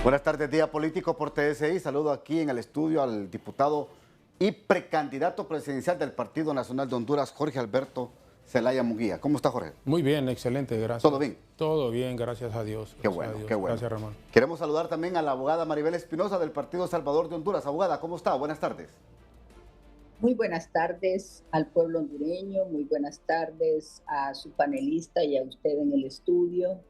Buenas tardes, Día Político por TSI. Saludo aquí en el estudio al diputado y precandidato presidencial del Partido Nacional de Honduras, Jorge Alberto Zelaya Munguía. ¿Cómo está, Jorge? Muy bien, excelente, gracias. ¿Todo bien? Todo bien, gracias a Dios. Qué bueno, qué bueno. Gracias, Ramón. Queremos saludar también a la abogada Maribel Espinosa del Partido Salvador de Honduras. Abogada, ¿cómo está? Buenas tardes. Muy buenas tardes al pueblo hondureño, muy buenas tardes a su panelista y a usted en el estudio.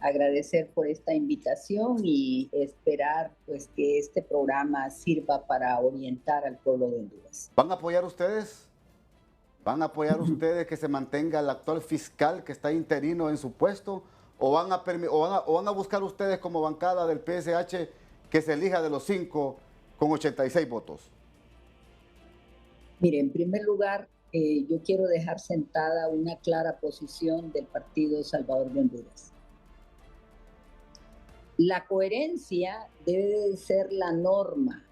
Agradecer por esta invitación y esperar pues que este programa sirva para orientar al pueblo de Honduras. ¿Van a apoyar ustedes? ¿Van a apoyar ustedes que se mantenga el actual fiscal que está interino en su puesto? ¿O van a buscar ustedes como bancada del PSH que se elija de los 5 con 86 votos? Mire, en primer lugar, yo quiero dejar sentada una clara posición del Partido Salvador de Honduras. La coherencia debe de ser la norma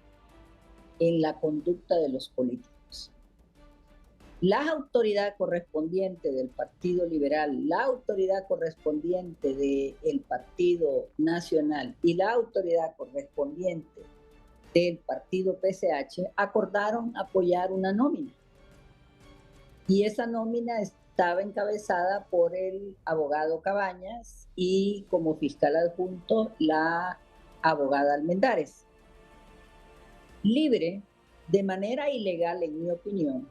en la conducta de los políticos. La autoridad correspondiente del Partido Liberal, la autoridad correspondiente del Partido Nacional y la autoridad correspondiente del partido PSH acordaron apoyar una nómina. Y esa nómina estaba encabezada por el abogado Cabañas y como fiscal adjunto la abogada Almendares. Libre, de manera ilegal en mi opinión,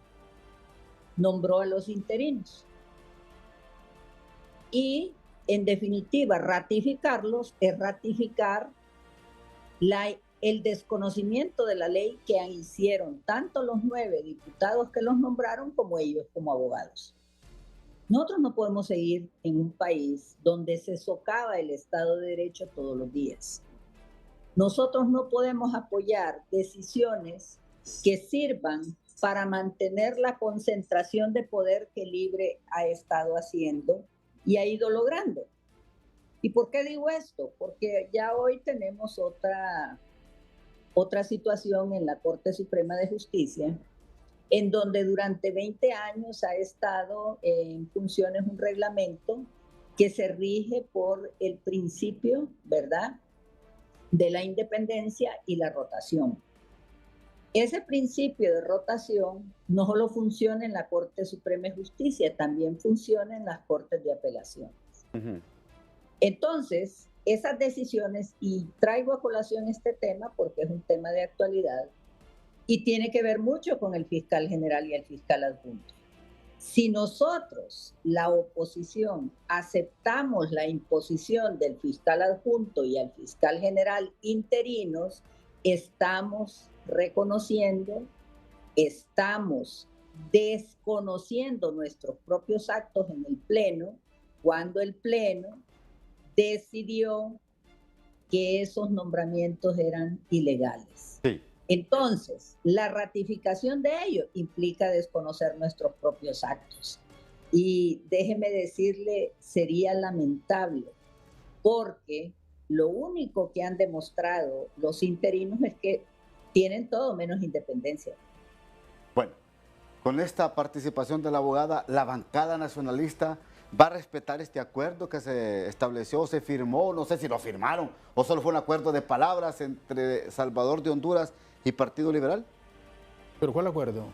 nombró a los interinos. Y en definitiva, ratificarlos es ratificar el desconocimiento de la ley que hicieron tanto los 9 diputados que los nombraron como ellos como abogados. Nosotros no podemos seguir en un país donde se socava el Estado de Derecho todos los días. Nosotros no podemos apoyar decisiones que sirvan para mantener la concentración de poder que Libre ha estado haciendo y ha ido logrando. ¿Y por qué digo esto? Porque ya hoy tenemos otra situación en la Corte Suprema de Justicia, en donde durante 20 años ha estado en funciones un reglamento que se rige por el principio, ¿verdad?, de la independencia y la rotación. Ese principio de rotación no solo funciona en la Corte Suprema de Justicia, también funciona en las Cortes de Apelaciones. Entonces, esas decisiones, y traigo a colación este tema porque es un tema de actualidad y tiene que ver mucho con el fiscal general y el fiscal adjunto. Si nosotros, la oposición, aceptamos la imposición del fiscal adjunto y al fiscal general interinos, estamos reconociendo, estamos desconociendo nuestros propios actos en el Pleno, cuando el Pleno decidió que esos nombramientos eran ilegales. Sí. Entonces, la ratificación de ello implica desconocer nuestros propios actos. Y déjeme decirle, sería lamentable, porque lo único que han demostrado los interinos es que tienen todo menos independencia. Bueno, con esta participación de la abogada, la bancada nacionalista ¿va a respetar este acuerdo que se estableció, se firmó? No sé si lo firmaron o solo fue un acuerdo de palabras entre Salvador de Honduras y Partido Liberal. ¿Pero cuál acuerdo?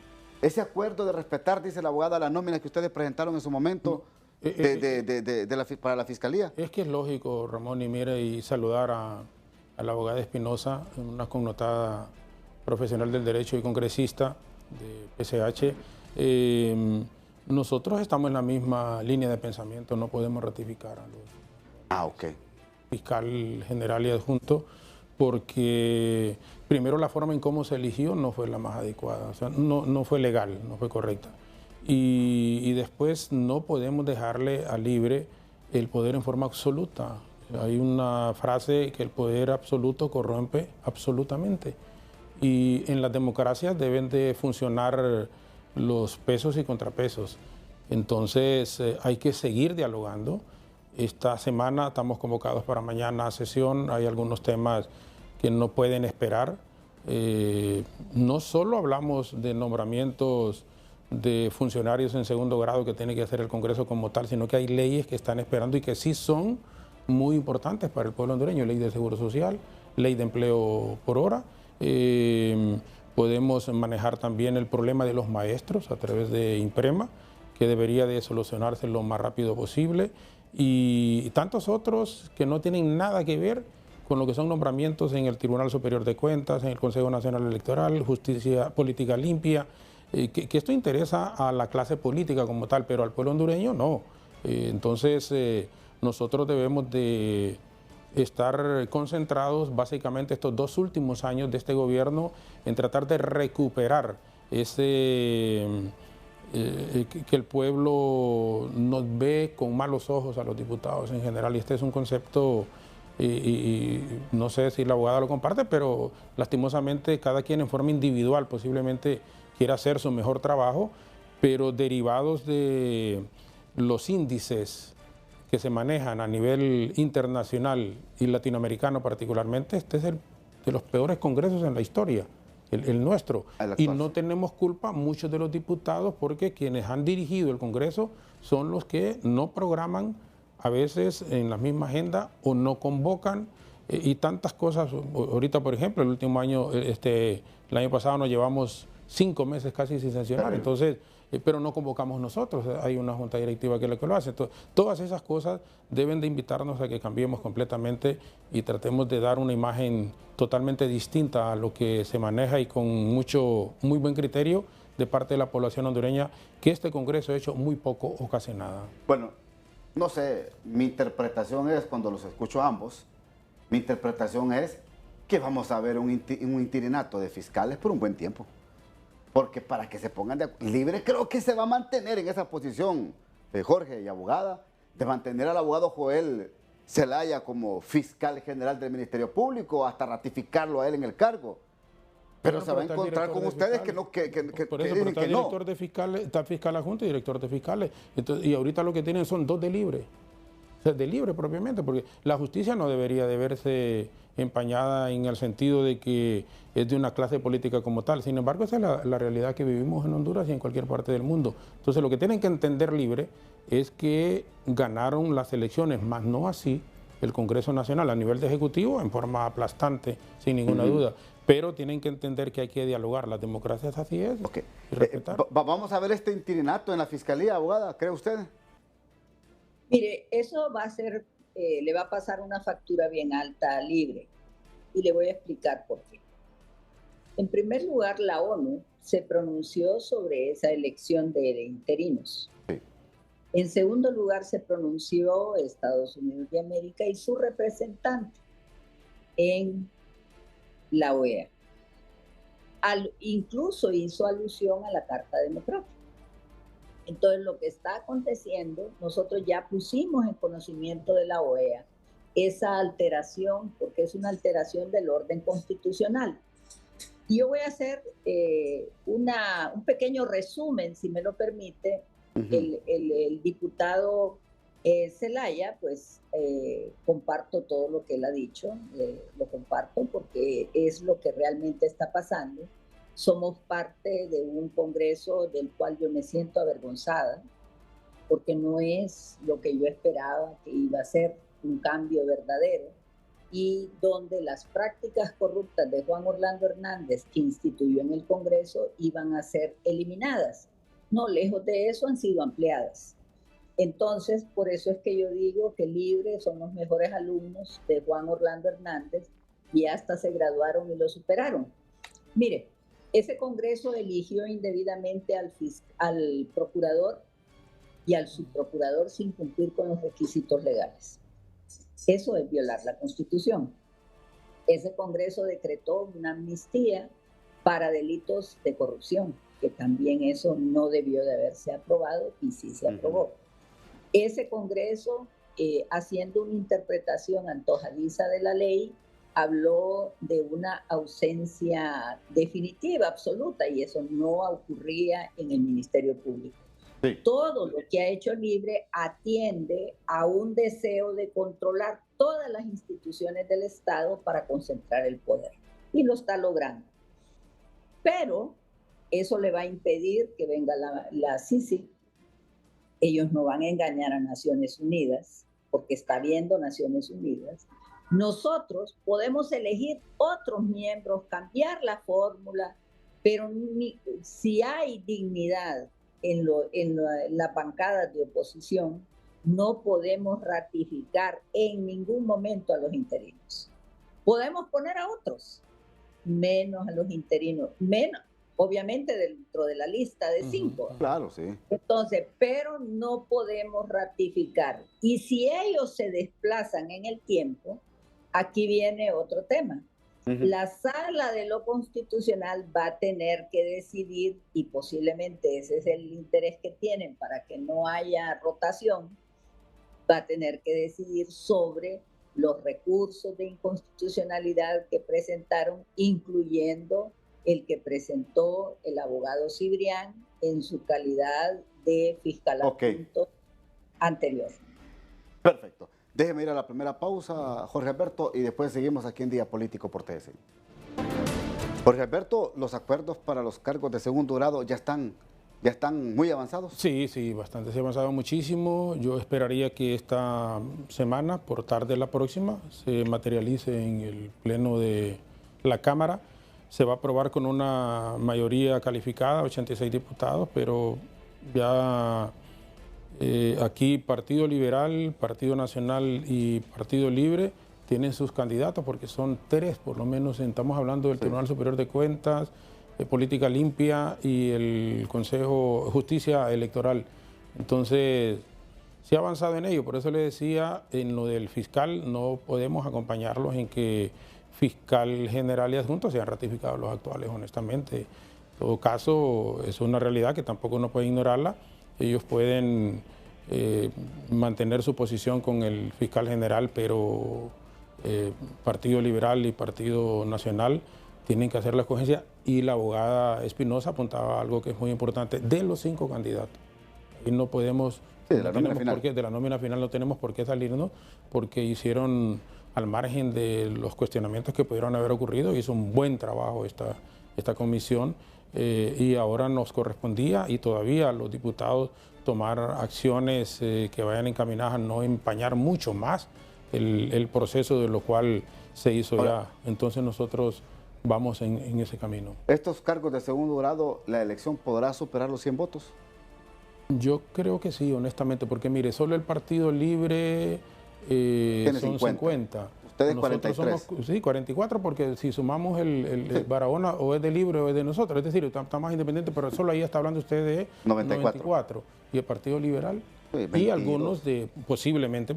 Ese acuerdo de respetar, dice la abogada, la nómina que ustedes presentaron en su momento para la Fiscalía. Es que es lógico, Ramón, y mire, y saludar a la abogada Espinosa, una connotada profesional del derecho y congresista de PSH. Nosotros estamos en la misma línea de pensamiento, no podemos ratificar a los fiscal general y adjunto, porque primero la forma en cómo se eligió no fue la más adecuada, o sea, no fue legal, no fue correcta. Y después no podemos dejarle a Libre el poder en forma absoluta. Hay una frase que el poder absoluto corrompe absolutamente. Y en las democracias deben de funcionar los pesos y contrapesos. Entonces hay que seguir dialogando. Esta semana estamos convocados para mañana a sesión. Hay algunos temas que no pueden esperar. No solo hablamos de nombramientos de funcionarios en segundo grado que tiene que hacer el Congreso como tal, sino que hay leyes que están esperando y que sí son muy importantes para el pueblo hondureño, ley del Seguro Social, ley de empleo por hora. Podemos manejar también el problema de los maestros a través de INPREMA, que debería de solucionarse lo más rápido posible, y tantos otros que no tienen nada que ver con lo que son nombramientos en el Tribunal Superior de Cuentas, en el Consejo Nacional Electoral, justicia política limpia, que esto interesa a la clase política como tal, pero al pueblo hondureño no. Entonces nosotros debemos de estar concentrados básicamente estos 2 últimos años de este gobierno en tratar de recuperar ese que el pueblo nos ve con malos ojos a los diputados en general, y este es un concepto y no sé si la abogada lo comparte, pero lastimosamente cada quien en forma individual posiblemente quiera hacer su mejor trabajo, pero derivados de los índices que se manejan a nivel internacional y latinoamericano particularmente, este es de los peores congresos en la historia, el nuestro. Y no tenemos culpa muchos de los diputados, porque quienes han dirigido el Congreso son los que no programan a veces en la misma agenda o no convocan y tantas cosas. Ahorita, por ejemplo, el último año, el año pasado nos llevamos 5 meses casi sin sesionar, entonces, pero no convocamos nosotros, hay una junta directiva que es la que lo hace. Entonces, todas esas cosas deben de invitarnos a que cambiemos completamente y tratemos de dar una imagen totalmente distinta a lo que se maneja, y con muy buen criterio de parte de la población hondureña, que este Congreso ha hecho muy poco o casi nada. Bueno, no sé, mi interpretación es, cuando los escucho a ambos, mi interpretación es que vamos a ver un interinato de fiscales por un buen tiempo. Porque para que se pongan libre, creo que se va a mantener en esa posición, Jorge y abogada, de mantener al abogado Joel Zelaya como fiscal general del Ministerio Público hasta ratificarlo a él en el cargo. Pero se va a encontrar con ustedes que no, que por eso, dicen pero que no. Director de fiscales, está fiscal adjunto y director de fiscales. Entonces, y ahorita lo que tienen son 2 de libre. O sea, de libre propiamente, porque la justicia no debería de verse empañada en el sentido de que es de una clase política como tal. Sin embargo, esa es la realidad que vivimos en Honduras y en cualquier parte del mundo. Entonces, lo que tienen que entender libre es que ganaron las elecciones, más no así el Congreso Nacional a nivel de Ejecutivo en forma aplastante, sin ninguna duda. Pero tienen que entender que hay que dialogar. Las democracias así es. Okay. Y respetar. Vamos a ver este interinato en la Fiscalía, abogada, ¿cree usted? Mire, eso va a ser, le va a pasar una factura bien alta a Libre, y le voy a explicar por qué. En primer lugar, la ONU se pronunció sobre esa elección de interinos. Sí. En segundo lugar, se pronunció Estados Unidos de América y su representante en la OEA. Incluso hizo alusión a la Carta Democrática. Entonces, lo que está aconteciendo, nosotros ya pusimos en conocimiento de la OEA esa alteración, porque es una alteración del orden constitucional. Y yo voy a hacer un pequeño resumen, si me lo permite. El diputado Zelaya, pues comparto todo lo que él ha dicho, lo comparto porque es lo que realmente está pasando. Somos parte de un Congreso del cual yo me siento avergonzada, porque no es lo que yo esperaba que iba a ser un cambio verdadero, y donde las prácticas corruptas de Juan Orlando Hernández, que instituyó en el Congreso, iban a ser eliminadas. No, lejos de eso, han sido ampliadas. Entonces, por eso es que yo digo que Libre son los mejores alumnos de Juan Orlando Hernández, y hasta se graduaron y lo superaron. Mire, ese Congreso eligió indebidamente al procurador y al subprocurador sin cumplir con los requisitos legales. Eso es violar la Constitución. Ese Congreso decretó una amnistía para delitos de corrupción, que también eso no debió de haberse aprobado, y sí se aprobó. Ese Congreso, haciendo una interpretación antojadiza de la ley, habló de una ausencia definitiva, absoluta, y eso no ocurría en el Ministerio Público. Sí. Todo lo que ha hecho Libre atiende a un deseo de controlar todas las instituciones del Estado para concentrar el poder, y lo está logrando. Pero eso le va a impedir que venga la CICIG. Ellos no van a engañar a Naciones Unidas, porque está viendo Naciones Unidas. Nosotros podemos elegir otros miembros, cambiar la fórmula, pero si hay dignidad en la bancada de oposición, no podemos ratificar en ningún momento a los interinos. Podemos poner a otros, menos a los interinos, menos, obviamente dentro de la lista de 5. Claro, sí. Entonces, pero no podemos ratificar. Y si ellos se desplazan en el tiempo, aquí viene otro tema. La sala de lo constitucional va a tener que decidir, y posiblemente ese es el interés que tienen para que no haya rotación, va a tener que decidir sobre los recursos de inconstitucionalidad que presentaron, incluyendo el que presentó el abogado Cibrián en su calidad de fiscal adjunto anterior. Perfecto. Déjeme ir a la primera pausa, Jorge Alberto, y después seguimos aquí en Día Político por TSI. Jorge Alberto, ¿los acuerdos para los cargos de segundo grado ya están muy avanzados? Sí, sí, bastante. Se ha avanzado muchísimo. Yo esperaría que esta semana, por tarde la próxima, se materialice en el pleno de la Cámara. Se va a aprobar con una mayoría calificada, 86 diputados, pero ya aquí Partido Liberal, Partido Nacional y Partido Libre tienen sus candidatos, porque son 3, por lo menos estamos hablando del Tribunal Superior de Cuentas, Política Limpia y el Consejo de Justicia Electoral. Entonces, se ha avanzado en ello. Por eso le decía, en lo del fiscal no podemos acompañarlos en que fiscal general y adjunto sean ratificados los actuales, honestamente. En todo caso, es una realidad que tampoco uno puede ignorarla. Ellos pueden mantener su posición con el fiscal general, pero Partido Liberal y Partido Nacional tienen que hacer la escogencia, y la abogada Espinosa apuntaba a algo que es muy importante: de los 5 candidatos. Y no podemos, de la nómina final no tenemos por qué salirnos, porque hicieron, al margen de los cuestionamientos que pudieron haber ocurrido, hizo un buen trabajo esta comisión, y ahora nos correspondía, y todavía a los diputados, tomar acciones que vayan encaminadas a no empañar mucho más el proceso de lo cual se hizo ya. Entonces nosotros vamos en ese camino. ¿Estos cargos de segundo grado, la elección podrá superar los 100 votos? Yo creo que sí, honestamente, porque mire, solo el Partido Libre son 50. Ustedes 43. Somos, sí, 44, porque si sumamos el Barahona, o es de Libre o es de nosotros, es decir, está más independiente, pero solo ahí está hablando usted de 94. Y el Partido Liberal, sí, y algunos de, posiblemente,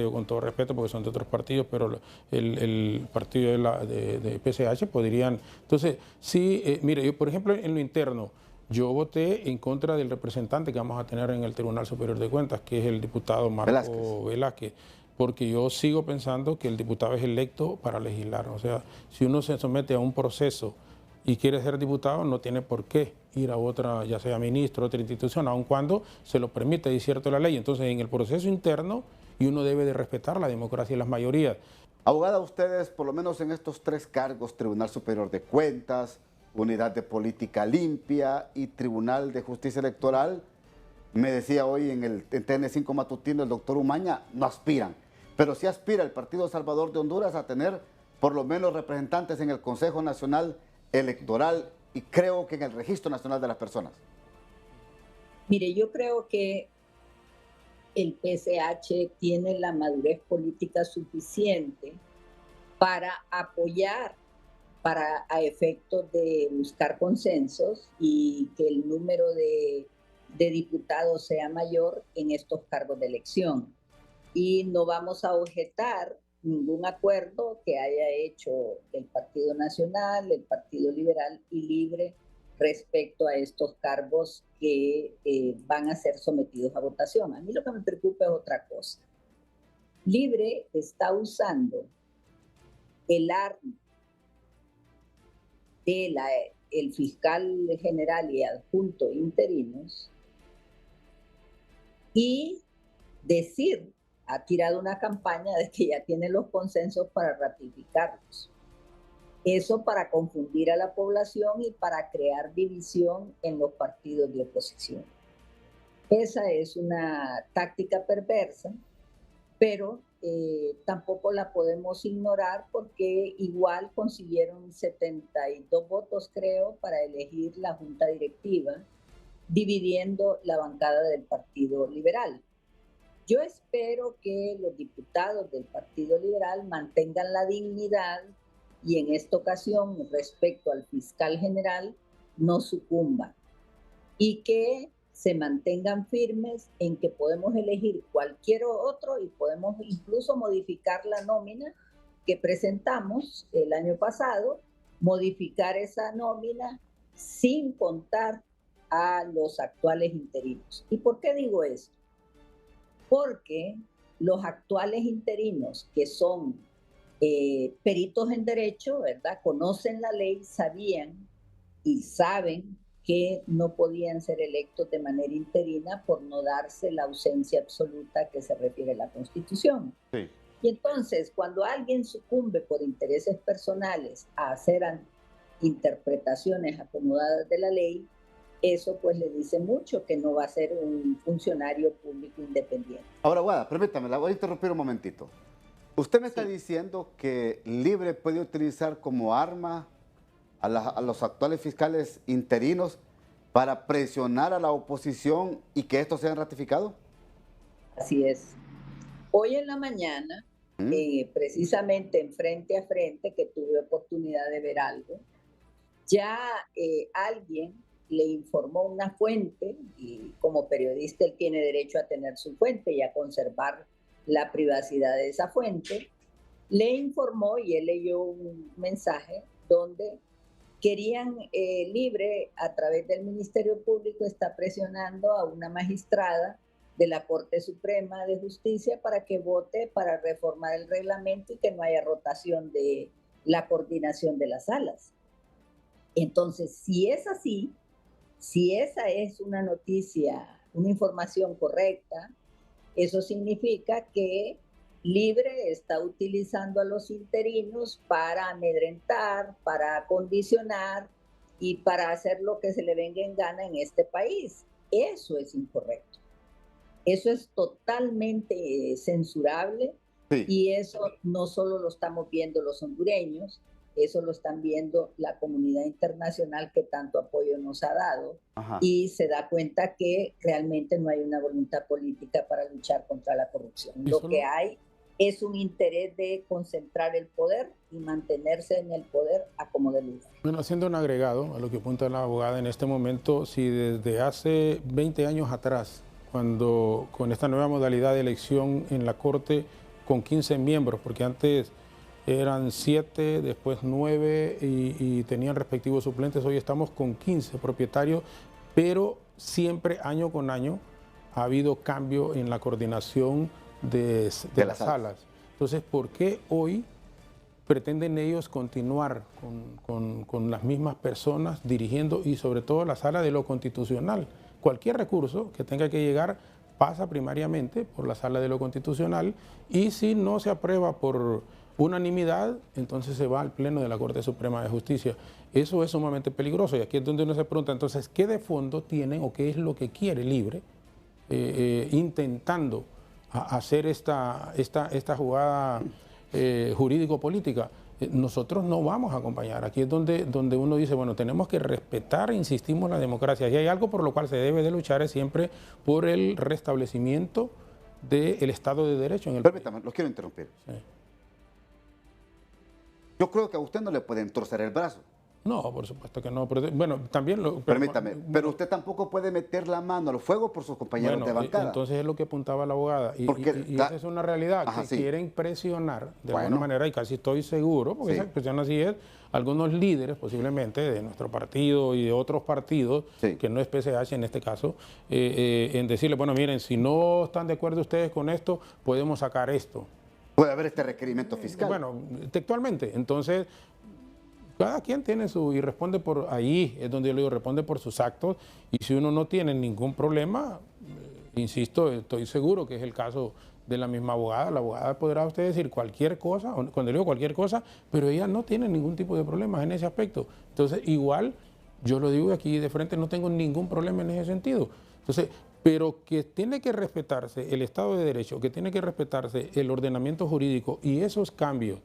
yo con todo respeto, porque son de otros partidos, pero el partido de PCH podrían. Entonces, sí, mire, yo, por ejemplo, en lo interno, yo voté en contra del representante que vamos a tener en el Tribunal Superior de Cuentas, que es el diputado Marco Velázquez, porque yo sigo pensando que el diputado es electo para legislar. O sea, si uno se somete a un proceso y quiere ser diputado, no tiene por qué ir a otra, ya sea ministro, otra institución, aun cuando se lo permite, es cierto, la ley. Entonces, en el proceso interno, y uno debe de respetar la democracia y las mayorías. Abogada, ustedes, por lo menos en estos 3 cargos, Tribunal Superior de Cuentas, Unidad de Política Limpia y Tribunal de Justicia Electoral, me decía hoy en TN5 Matutino el doctor Umaña, no aspiran. Pero sí aspira el Partido Salvador de Honduras a tener por lo menos representantes en el Consejo Nacional Electoral y creo que en el Registro Nacional de las Personas. Mire, yo creo que el PCH tiene la madurez política suficiente para apoyar, a efectos de buscar consensos y que el número de diputados sea mayor en estos cargos de elección. Y no vamos a objetar ningún acuerdo que haya hecho el Partido Nacional, el Partido Liberal y Libre respecto a estos cargos que van a ser sometidos a votación. A mí lo que me preocupa es otra cosa. Libre está usando el arma el fiscal general y adjunto interinos y ha tirado una campaña de que ya tiene los consensos para ratificarlos. Eso para confundir a la población y para crear división en los partidos de oposición. Esa es una táctica perversa, pero tampoco la podemos ignorar porque igual consiguieron 72 votos, creo, para elegir la junta directiva, dividiendo la bancada del Partido Liberal. Yo espero que los diputados del Partido Liberal mantengan la dignidad y en esta ocasión, respecto al fiscal general, no sucumban y que se mantengan firmes en que podemos elegir cualquier otro y podemos incluso modificar la nómina que presentamos el año pasado, modificar esa nómina sin contar a los actuales interinos. ¿Y por qué digo esto? Porque los actuales interinos, que son peritos en derecho, ¿verdad? Conocen la ley, sabían y saben que no podían ser electos de manera interina por no darse la ausencia absoluta que se refiere a la Constitución. Sí. Y entonces, cuando alguien sucumbe por intereses personales a hacer interpretaciones acomodadas de la ley, eso pues le dice mucho que no va a ser un funcionario público independiente. Ahora, Guada, permítame, la voy a interrumpir un momentito. Usted me está diciendo que Libre puede utilizar como arma a los actuales fiscales interinos para presionar a la oposición y que estos sean ratificados. Así es. Hoy en la mañana, precisamente en Frente a Frente, que tuve oportunidad de ver algo, ya alguien le informó una fuente, y como periodista él tiene derecho a tener su fuente y a conservar la privacidad de esa fuente, le informó y él leyó un mensaje donde querían Libre, a través del Ministerio Público, está presionando a una magistrada de la Corte Suprema de Justicia para que vote para reformar el reglamento y que no haya rotación de la coordinación de las salas. Entonces, si es así, si esa es una noticia, una información correcta, eso significa que Libre está utilizando a los interinos para amedrentar, para condicionar y para hacer lo que se le venga en gana en este país. Eso es incorrecto. Eso es totalmente censurable, sí. Y eso no solo lo estamos viendo los hondureños, eso lo están viendo la comunidad internacional que tanto apoyo nos ha dado. Ajá. Y se da cuenta que realmente no hay una voluntad política para luchar contra la corrupción. Lo que hay es un interés de concentrar el poder y mantenerse en el poder a como de lugar. Bueno, haciendo un agregado a lo que apunta la abogada en este momento, si desde hace 20 años atrás, cuando con esta nueva modalidad de elección en la Corte con 15 miembros, porque antes eran 7, después 9 y tenían respectivos suplentes, hoy estamos con 15 propietarios, pero siempre año con año ha habido cambio en la coordinación de las salas. Entonces, ¿por qué hoy pretenden ellos continuar con las mismas personas dirigiendo y sobre todo la sala de lo constitucional? Cualquier recurso que tenga que llegar pasa primariamente por la sala de lo constitucional y si no se aprueba por unanimidad, entonces se va al Pleno de la Corte Suprema de Justicia. Eso es sumamente peligroso y aquí es donde uno se pregunta, entonces, ¿qué de fondo tienen o qué es lo que quiere Libre intentando hacer esta jugada jurídico-política? Nosotros no vamos a acompañar. Aquí es donde uno dice, bueno, tenemos que respetar, insistimos, la democracia. Y hay algo por lo cual se debe de luchar, es siempre por el restablecimiento del Estado de Derecho en el país. Permítame, los quiero interrumpir. Sí. Yo creo que a usted no le pueden torcer el brazo. No, por supuesto que no. Pero, bueno, también lo... Permítame, pero usted tampoco puede meter la mano al fuego por sus compañeros de bancada. Entonces es lo que apuntaba la abogada. Y esa es una realidad, que quieren presionar de alguna manera, y casi estoy seguro, porque esa expresión así es, algunos líderes posiblemente de nuestro partido y de otros partidos, que no es PCH en este caso, en decirle, bueno, miren, si no están de acuerdo ustedes con esto, podemos sacar esto. Puede haber este requerimiento fiscal. Bueno, textualmente. Entonces, cada quien tiene y responde por ahí, es donde yo le digo, responde por sus actos, y si uno no tiene ningún problema, insisto, estoy seguro que es el caso de la misma abogada. La abogada podrá usted decir cualquier cosa, cuando digo cualquier cosa, pero ella no tiene ningún tipo de problemas en ese aspecto. Entonces, igual, yo lo digo aquí de frente, no tengo ningún problema en ese sentido. Entonces, pero que tiene que respetarse el Estado de Derecho, que tiene que respetarse el ordenamiento jurídico y esos cambios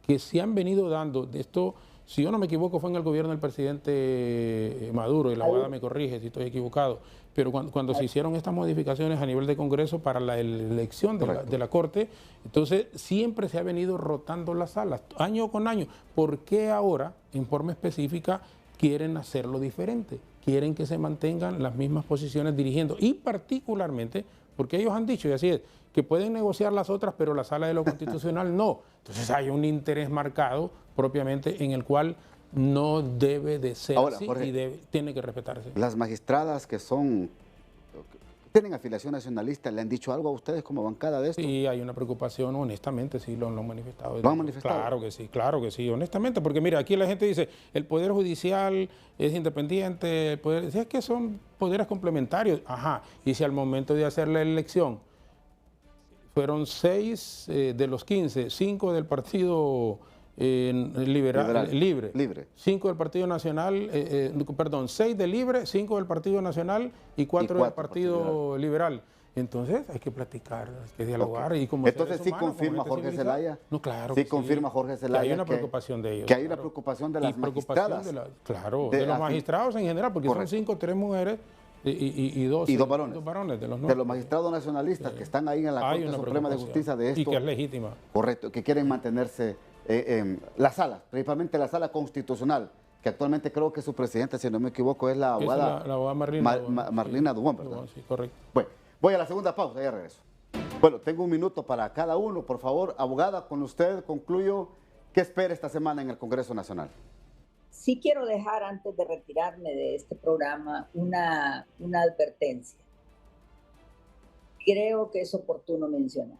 que se han venido dando de esto. Si yo no me equivoco, fue en el gobierno del presidente Maduro, y la abogada me corrige si estoy equivocado, pero cuando se hicieron estas modificaciones a nivel de Congreso para la elección de la Corte, entonces siempre se ha venido rotando las salas, año con año. ¿Por qué ahora, en forma específica, quieren hacerlo diferente? Quieren que se mantengan las mismas posiciones dirigiendo, y particularmente, porque ellos han dicho, y así es, que pueden negociar las otras, pero la Sala de lo Constitucional no. Entonces hay un interés marcado propiamente en el cual no debe de ser así, Jorge, y tiene que respetarse. Las magistradas que tienen afiliación nacionalista, ¿le han dicho algo a ustedes como bancada de esto? Sí, hay una preocupación, honestamente, sí, lo han manifestado. ¿Lo han manifestado? Claro que sí, honestamente, porque mira, aquí la gente dice, el Poder Judicial es independiente, es que son poderes complementarios, ajá, y si al momento de hacer la elección fueron 6 de los 15, 5 del Partido Libre, 5 del Partido Nacional, 6 del Libre, 5 del Partido Nacional y 4 del Partido Liberal. Entonces hay que platicar, hay que dialogar. Okay. Y como entonces sí humanos, confirma Jorge Zelaya. No, claro. Sí confirma Jorge Zelaya. Que hay una preocupación de ellos. Que hay una preocupación de las magistradas. De los magistrados en general, porque correcto, son 5, 3 mujeres. Y dos varones de los magistrados nacionalistas que están ahí en la Corte Suprema de Justicia de esto. Y que es legítima. Correcto, que quieren mantenerse la sala, principalmente la sala constitucional, que actualmente creo que su presidenta, si no me equivoco, es la abogada Marlina Dubón, ¿verdad? Sí, correcto. Bueno, voy a la segunda pausa, ya regreso. Bueno, tengo un minuto para cada uno, por favor. Abogada, con usted concluyo. ¿Qué espera esta semana en el Congreso Nacional? Sí quiero dejar, antes de retirarme de este programa, una advertencia. Creo que es oportuno mencionar.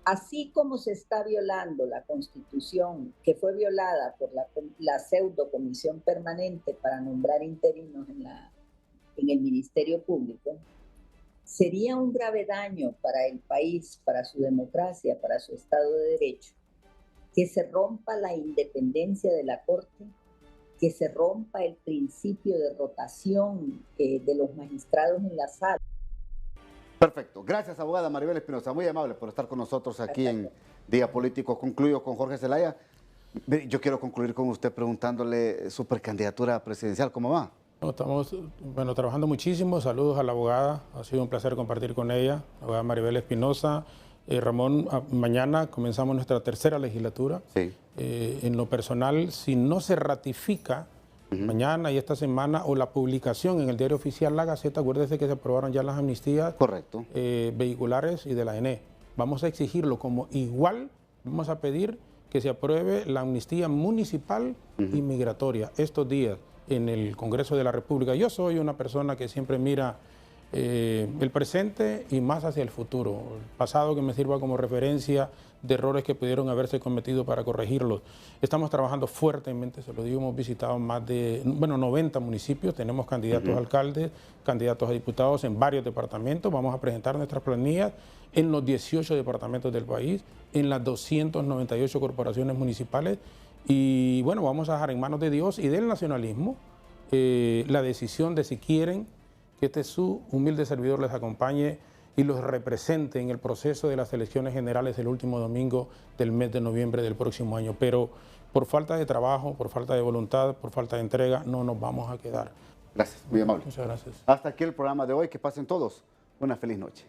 Así como se está violando la Constitución, que fue violada por la pseudo comisión permanente para nombrar interinos en el Ministerio Público, sería un grave daño para el país, para su democracia, para su Estado de Derecho, que se rompa la independencia de la Corte, que se rompa el principio de rotación de los magistrados en la sala. Perfecto. Gracias, abogada Maribel Espinosa. Muy amable por estar con nosotros aquí en Día Político. Concluyo con Jorge Zelaya. Yo quiero concluir con usted preguntándole su precandidatura presidencial. ¿Cómo va? Estamos trabajando muchísimo. Saludos a la abogada. Ha sido un placer compartir con ella. La abogada Maribel Espinosa. Ramón, mañana comenzamos nuestra tercera legislatura. Sí. En lo personal, si no se ratifica mañana y esta semana o la publicación en el diario oficial La Gaceta, acuérdese que se aprobaron ya las amnistías vehiculares y de la ENE. Vamos a exigirlo como igual, vamos a pedir que se apruebe la amnistía municipal y migratoria estos días en el Congreso de la República. Yo soy una persona que siempre mira el presente y más hacia el futuro, el pasado que me sirva como referencia de errores que pudieron haberse cometido para corregirlos. Estamos trabajando fuertemente, se lo digo, hemos visitado más de 90 municipios, tenemos candidatos a alcaldes, candidatos a diputados en varios departamentos, vamos a presentar nuestras planillas en los 18 departamentos del país, en las 298 corporaciones municipales y bueno, vamos a dejar en manos de Dios y del nacionalismo la decisión de si quieren que su humilde servidor les acompañe y los represente en el proceso de las elecciones generales el último domingo del mes de noviembre del próximo año. Pero por falta de trabajo, por falta de voluntad, por falta de entrega, no nos vamos a quedar. Gracias, muy amable. Muchas gracias. Hasta aquí el programa de hoy. Que pasen todos una feliz noche.